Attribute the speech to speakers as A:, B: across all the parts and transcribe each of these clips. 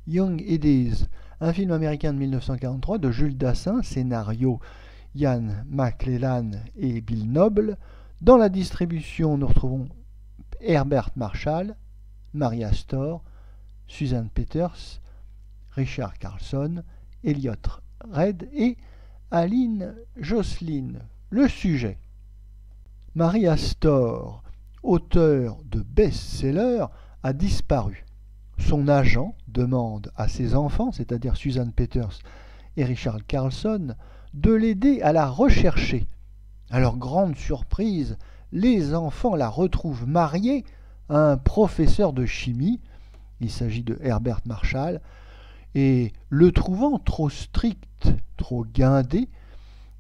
A: Young It Is, un film américain de 1943 de Jules Dassin, scénario Ian McClellan et Bill Noble. Dans la distribution, nous retrouvons Herbert Marshall, Mary Astor, Susan Peters, Richard Carlson, Elliot Red et Aline Jocelyn. Le sujet. Mary Astor, auteur de best-seller, a disparu. Son agent demande à ses enfants, c'est-à-dire Susan Peters et Richard Carlson, de l'aider à la rechercher. À leur grande surprise, les enfants la retrouvent mariée à un professeur de chimie, il s'agit de Herbert Marshall, et le trouvant trop strict, trop guindé,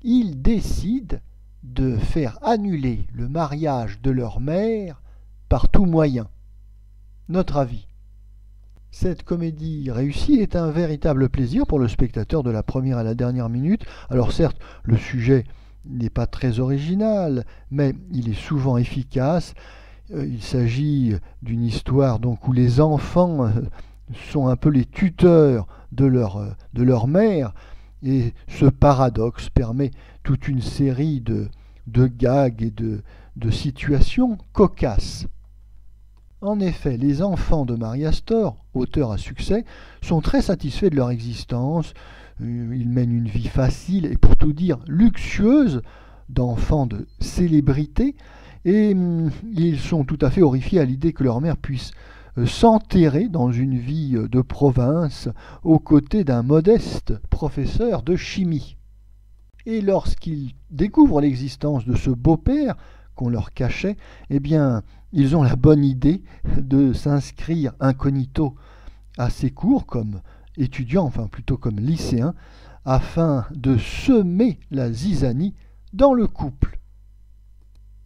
A: ils décident de faire annuler le mariage de leur mère par tout moyen. Notre avis. Cette comédie réussie est un véritable plaisir pour le spectateur de la première à la dernière minute. Alors certes, le sujet n'est pas très original, mais il est souvent efficace. Il s'agit d'une histoire donc où les enfants sont un peu les tuteurs de leur mère, et ce paradoxe permet toute une série de gags et de situations cocasses. En effet, les enfants de Mary Astor, auteurs à succès, sont très satisfaits de leur existence. Ils mènent une vie facile et, pour tout dire, luxueuse, d'enfants de célébrité, et ils sont tout à fait horrifiés à l'idée que leur mère puisse s'enterrer dans une vie de province aux côtés d'un modeste professeur de chimie. Et lorsqu'ils découvrent l'existence de ce beau-père qu'on leur cachait, eh bien, ils ont la bonne idée de s'inscrire incognito à ces cours comme étudiants, enfin plutôt comme lycéens, afin de semer la zizanie dans le couple.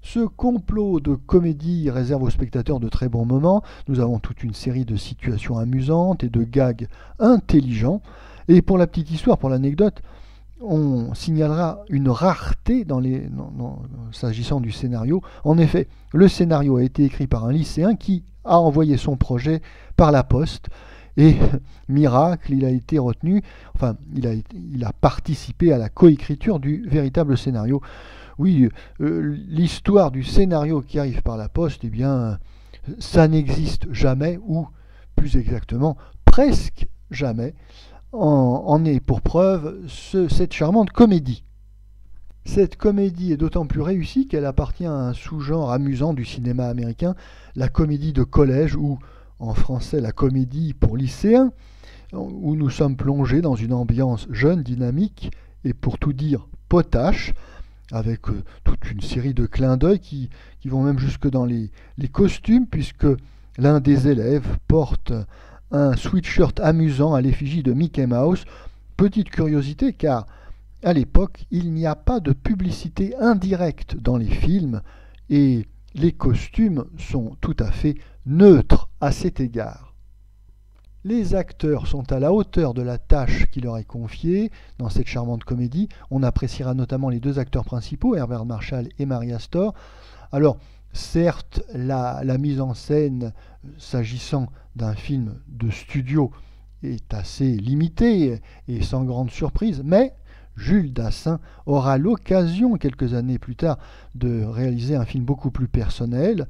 A: Ce complot de comédie réserve aux spectateurs de très bons moments. Nous avons toute une série de situations amusantes et de gags intelligents. Et pour la petite histoire, pour l'anecdote, on signalera une rareté s'agissant du scénario. En effet, le scénario a été écrit par un lycéen qui a envoyé son projet par la poste. Et miracle, il a été retenu, enfin, il a participé à la coécriture du véritable scénario. Oui, l'histoire du scénario qui arrive par la poste, eh bien, ça n'existe jamais, ou plus exactement, presque jamais. En est pour preuve cette charmante comédie. Cette comédie est d'autant plus réussie qu'elle appartient à un sous-genre amusant du cinéma américain, la comédie de collège, ou en français la comédie pour lycéens, où nous sommes plongés dans une ambiance jeune, dynamique et pour tout dire potache, avec toute une série de clins d'œil qui vont même jusque dans les costumes, puisque l'un des élèves porte un sweatshirt amusant à l'effigie de Mickey Mouse. Petite curiosité, car à l'époque, il n'y a pas de publicité indirecte dans les films, et les costumes sont tout à fait neutres à cet égard. Les acteurs sont à la hauteur de la tâche qui leur est confiée dans cette charmante comédie. On appréciera notamment les deux acteurs principaux, Herbert Marshall et Mary Astor. Alors, certes, la mise en scène, s'agissant d'un film de studio, est assez limitée et sans grande surprise, mais Jules Dassin aura l'occasion, quelques années plus tard, de réaliser un film beaucoup plus personnel,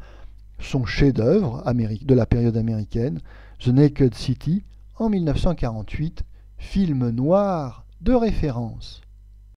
A: son chef-d'œuvre de la période américaine, The Naked City, en 1948, film noir de référence.